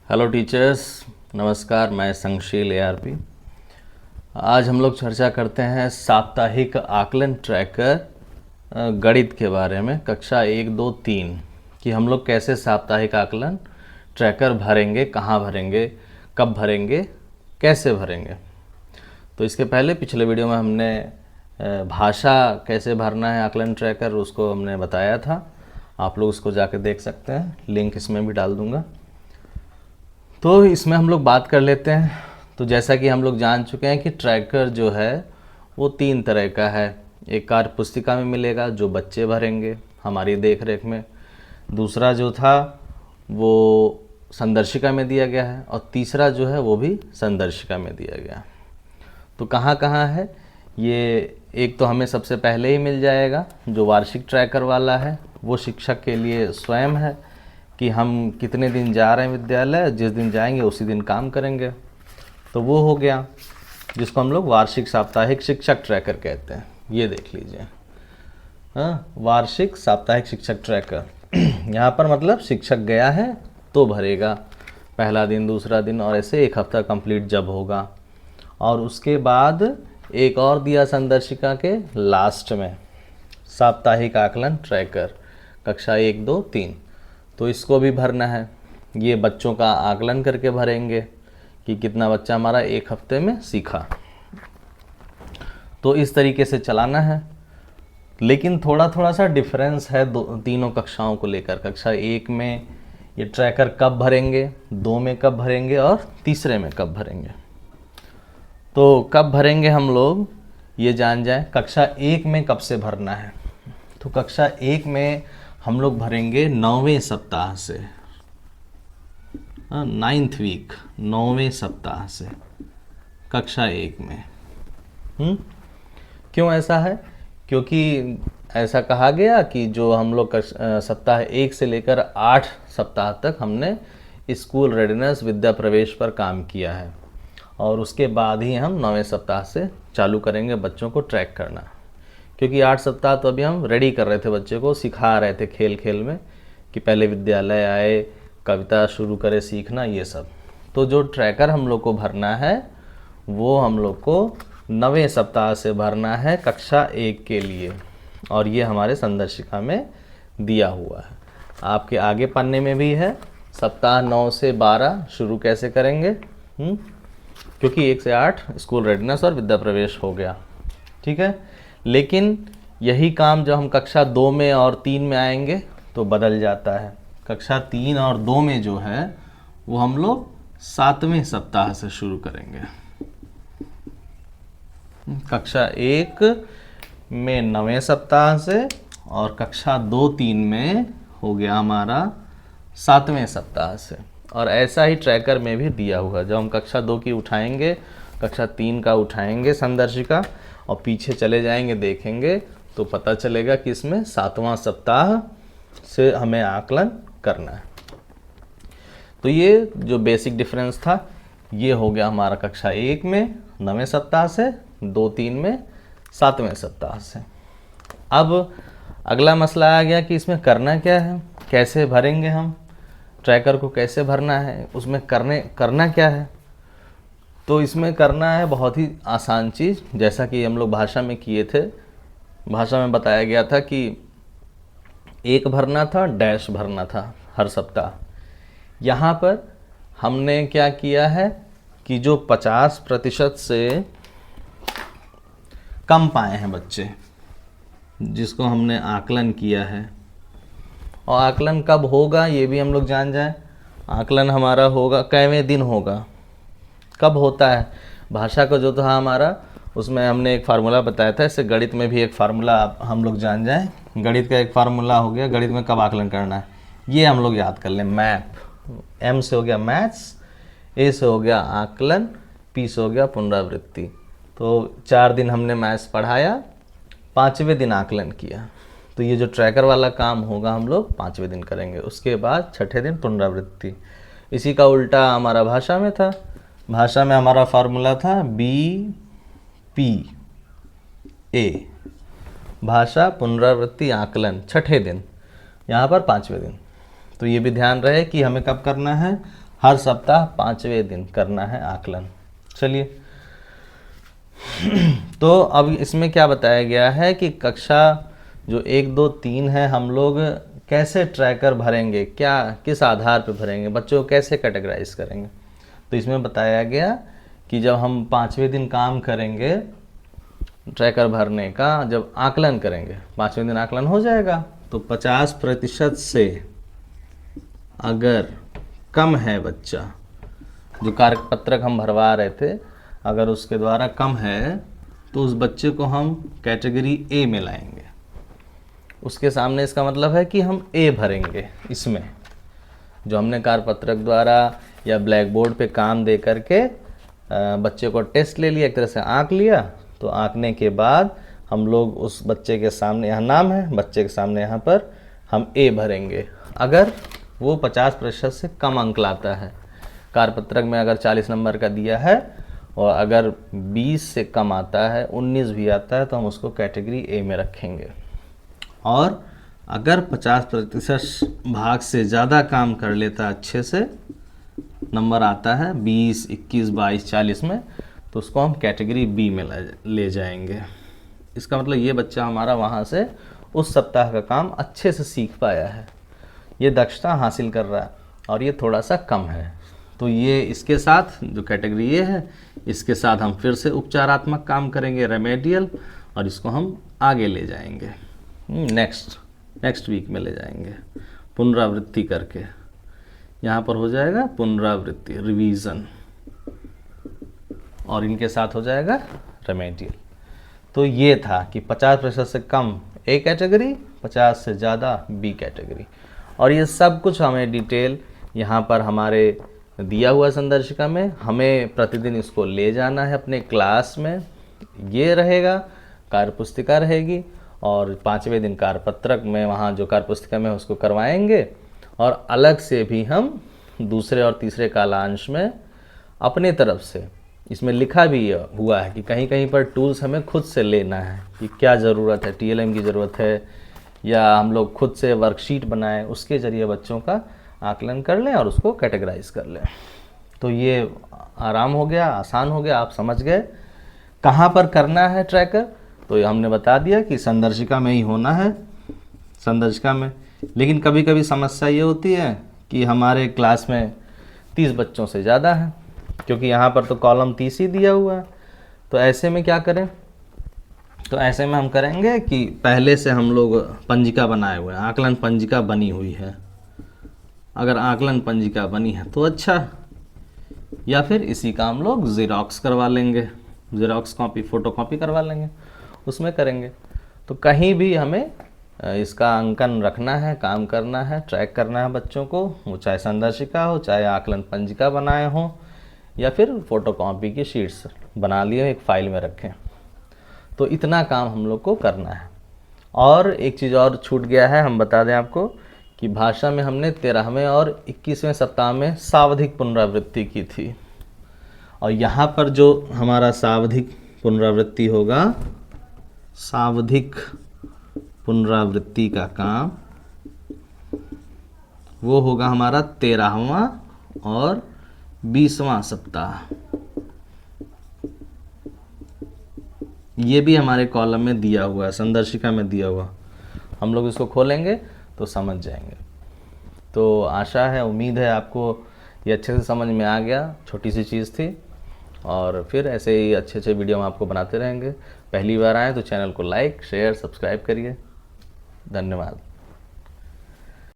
Hello teachers, नमस्कार। मैं संगशील ARP। आज हम लोग चर्चा करते हैं साप्ताहिक आकलन ट्रैकर गणित के बारे में, कक्षा 1, 2, 3 कि हम लोग कैसे साप्ताहिक आकलन ट्रैकर भरेंगे, कहाँ भरेंगे, कब भरेंगे, कैसे भरेंगे। तो इसके पहले पिछले वीडियो में हमने भाषा कैसे भरना है आकलन ट्रैकर, उसको हमने बताया था। आप लोग उसको जाके देख सकते हैं, लिंक इसमें भी डाल दूँगा। तो इसमें हम लोग बात कर लेते हैं। तो जैसा कि हम लोग जान चुके हैं कि ट्रैकर जो है वो 3 तरह का है। एक कार्य पुस्तिका में मिलेगा जो बच्चे भरेंगे हमारी देख रेख में, दूसरा जो था वो संदर्शिका में दिया गया है, और तीसरा जो है वो भी संदर्शिका में दिया गया। तो कहाँ कहाँ है ये, एक तो हमें सबसे पहले ही मिल जाएगा जो वार्षिक ट्रैकर वाला है, वो शिक्षक के लिए स्वयं है कि हम कितने दिन जा रहे हैं विद्यालय, जिस दिन जाएंगे उसी दिन काम करेंगे। तो वो हो गया जिसको हम लोग वार्षिक साप्ताहिक शिक्षक ट्रैकर कहते हैं। ये देख लीजिए, हाँ, वार्षिक साप्ताहिक शिक्षक ट्रैकर। यहाँ पर मतलब शिक्षक गया है तो भरेगा, पहला दिन, दूसरा दिन, और ऐसे एक हफ्ता कंप्लीट जब होगा। और उसके बाद एक और दिया संदर्शिका के लास्ट में, साप्ताहिक आकलन ट्रैकर कक्षा 1, 2, 3। तो इसको भी भरना है। ये बच्चों का आकलन करके भरेंगे कि कितना बच्चा हमारा एक हफ्ते में सीखा। तो इस तरीके से चलाना है। लेकिन थोड़ा थोड़ा सा डिफरेंस है तीनों कक्षाओं को लेकर। कक्षा 1 में ये ट्रैकर कब भरेंगे, 2 में कब भरेंगे और तीसरे में कब भरेंगे। तो कब भरेंगे हम लोग ये जान जाए। कक्षा 1 में कब से भरना है, तो कक्षा 1 में हम लोग भरेंगे 9वें सप्ताह से, 9th वीक, 9वें सप्ताह से कक्षा 1 में। क्यों ऐसा है? क्योंकि ऐसा कहा गया कि जो हम लोग सप्ताह 1 से लेकर 8 सप्ताह तक हमने स्कूल रेडिनेस विद्या प्रवेश पर काम किया है, और उसके बाद ही हम 9वें सप्ताह से चालू करेंगे बच्चों को ट्रैक करना। क्योंकि 8 सप्ताह तो अभी हम रेडी कर रहे थे, बच्चे को सिखा रहे थे खेल खेल में कि पहले विद्यालय आए, कविता शुरू करे सीखना, ये सब। तो जो ट्रैकर हम लोग को भरना है वो हम लोग को 9वें सप्ताह से भरना है कक्षा 1 के लिए, और ये हमारे संदर्शिका में दिया हुआ है। आपके आगे पन्ने में भी है, सप्ताह 9 से 12 शुरू कैसे करेंगे। क्योंकि 1 से 8 स्कूल रेडिनेस और विद्या प्रवेश हो गया, ठीक है। लेकिन यही काम जब हम कक्षा 2 में और 3 में आएंगे तो बदल जाता है। कक्षा 3 और 2 में जो है वो हम लोग 7वें सप्ताह से शुरू करेंगे। कक्षा 1 में 9वें सप्ताह से, और कक्षा 2, 3 में हो गया हमारा 7वें सप्ताह से। और ऐसा ही ट्रैकर में भी दिया हुआ, जब हम कक्षा 2 की उठाएंगे, कक्षा 3 का उठाएंगे संदर्शिका, और पीछे चले जाएंगे देखेंगे तो पता चलेगा कि इसमें 7वां सप्ताह से हमें आकलन करना है। तो ये जो बेसिक डिफरेंस था ये हो गया हमारा कक्षा 1 में 9वें सप्ताह से, 2, 3 में 7वें सप्ताह से। अब अगला मसला आ गया कि इसमें करना क्या है, कैसे भरेंगे हम ट्रैकर को, कैसे भरना है, उसमें करना क्या है। तो इसमें करना है बहुत ही आसान चीज़, जैसा कि हम लोग भाषा में किए थे। भाषा में बताया गया था कि 1 भरना था, डैश भरना था हर सप्ताह। यहाँ पर हमने क्या किया है कि जो 50% से कम पाए हैं बच्चे, जिसको हमने आकलन किया है, और आकलन कब होगा ये भी हम लोग जान जाएं। आकलन हमारा होगा कैवें दिन होगा, कब होता है। भाषा का जो था हमारा, उसमें हमने एक फार्मूला बताया था। इससे गणित में भी एक फार्मूला हम लोग जान जाएं। गणित का एक फार्मूला हो गया, गणित में कब आकलन करना है ये हम लोग याद कर लें। मैप, M से हो गया मैथ्स, A से हो गया आकलन, P से हो गया पुनरावृत्ति। तो 4 दिन हमने मैथ्स पढ़ाया, 5वें दिन आकलन किया। तो ये जो ट्रैकर वाला काम होगा हम लोग 5वें दिन करेंगे। उसके बाद 6ठे दिन पुनरावृत्ति। इसी का उल्टा हमारा भाषा में था। भाषा में हमारा फार्मूला था BPA, भाषा पुनरावृत्ति आकलन, 6ठे दिन, यहाँ पर 5वें दिन। तो ये भी ध्यान रहे कि हमें कब करना है, हर सप्ताह 5वें दिन करना है आकलन। चलिए, तो अब इसमें क्या बताया गया है कि कक्षा जो 1, 2, 3 है, हम लोग कैसे ट्रैकर भरेंगे, क्या किस आधार पर भरेंगे, बच्चों को कैसे कैटेगराइज करेंगे। तो इसमें बताया गया कि जब हम 5वें दिन काम करेंगे ट्रैकर भरने का, जब आकलन करेंगे, 5वें दिन आकलन हो जाएगा, तो 50% से अगर कम है बच्चा, जो कार्यपत्रक हम भरवा रहे थे अगर उसके द्वारा कम है, तो उस बच्चे को हम कैटेगरी ए में लाएंगे। उसके सामने इसका मतलब है कि हम ए भरेंगे। इसमें जो हमने कार्यपत्रक द्वारा या ब्लैक बोर्ड पे काम दे करके बच्चे को टेस्ट ले लिया, एक तरह से आंक लिया, तो आंकने के बाद हम लोग उस बच्चे के सामने, यहाँ नाम है, बच्चे के सामने यहाँ पर हम ए भरेंगे अगर वो 50% से कम अंक लाता है। कार्यपत्रक में अगर 40 नंबर का दिया है और अगर 20 से कम आता है, 19 भी आता है, तो हम उसको कैटेगरी ए में रखेंगे। और अगर 50% भाग से ज़्यादा काम कर लेता है, अच्छे से नंबर आता है 20, 21, 22, 40 में, तो उसको हम कैटेगरी बी में ले जाएंगे। इसका मतलब ये बच्चा हमारा वहाँ से उस सप्ताह का काम अच्छे से सीख पाया है, ये दक्षता हासिल कर रहा है, और ये थोड़ा सा कम है। तो ये इसके साथ जो कैटेगरी ये है, इसके साथ हम फिर से उपचारात्मक काम करेंगे, रेमेडियल, और इसको हम आगे ले जाएंगे, नेक्स्ट वीक में ले जाएंगे, पुनरावृत्ति करके। यहाँ पर हो जाएगा पुनरावृत्ति, रिवीजन, और इनके साथ हो जाएगा रेमेडियल। तो ये था कि 50% से कम ए कैटेगरी, 50 से ज़्यादा बी कैटेगरी, और ये सब कुछ हमें डिटेल यहाँ पर हमारे दिया हुआ संदर्शिका में, हमें प्रतिदिन इसको ले जाना है अपने क्लास में। ये रहेगा, कार्यपुस्तिका रहेगी, और 5वें दिन कार्यपत्रक में वहाँ जो कार्यपुस्तिका में उसको करवाएंगे, और अलग से भी हम दूसरे और तीसरे कालांश में अपने तरफ से, इसमें लिखा भी हुआ है कि कहीं कहीं पर टूल्स हमें खुद से लेना है कि क्या ज़रूरत है, TLM की ज़रूरत है, या हम लोग खुद से वर्कशीट बनाएं, उसके ज़रिए बच्चों का आकलन कर लें और उसको कैटेगराइज कर लें। तो ये आराम हो गया, आसान हो गया, आप समझ गए कहाँ पर करना है ट्रैकर। तो ये हमने बता दिया कि संदर्शिका में ही होना है, संदर्शिका में। लेकिन कभी कभी समस्या ये होती है कि हमारे क्लास में 30 बच्चों से ज़्यादा है, क्योंकि यहाँ पर तो कॉलम 30 ही दिया हुआ है। तो ऐसे में क्या करें, तो ऐसे में हम करेंगे कि पहले से हम लोग पंजिका बनाए हुए हैं, आकलन पंजिका बनी हुई है। अगर आकलन पंजिका बनी है तो अच्छा, या फिर इसी का हम लोग ज़ेरॉक्स करवा लेंगे, ज़ेरॉक्स कॉपी, फ़ोटो कॉपी करवा लेंगे, उसमें करेंगे। तो कहीं भी हमें इसका अंकन रखना है, काम करना है, ट्रैक करना है बच्चों को, वो चाहे संदर्शिका हो, चाहे आकलन पंजिका बनाए हों, या फिर फ़ोटो कॉपी की शीट्स बना लिए एक फ़ाइल में रखें। तो इतना काम हम लोग को करना है। और एक चीज़ और छूट गया है, हम बता दें आपको कि भाषा में हमने 13वें और 21वें सप्ताह में सावधिक पुनरावृत्ति की थी, और यहाँ पर जो हमारा सावधिक पुनरावृत्ति होगा, सावधिक पुनरावृत्ति का काम वो होगा हमारा 13वां और 20वां सप्ताह। ये भी हमारे कॉलम में दिया हुआ है, संदर्शिका में दिया हुआ, हम लोग इसको खोलेंगे तो समझ जाएंगे। तो आशा है, उम्मीद है आपको ये अच्छे से समझ में आ गया। छोटी सी चीज़ थी, और फिर ऐसे ही अच्छे अच्छे वीडियो हम आपको बनाते रहेंगे। पहली बार आए तो चैनल को लाइक, शेयर, सब्सक्राइब करिए। धन्यवाद।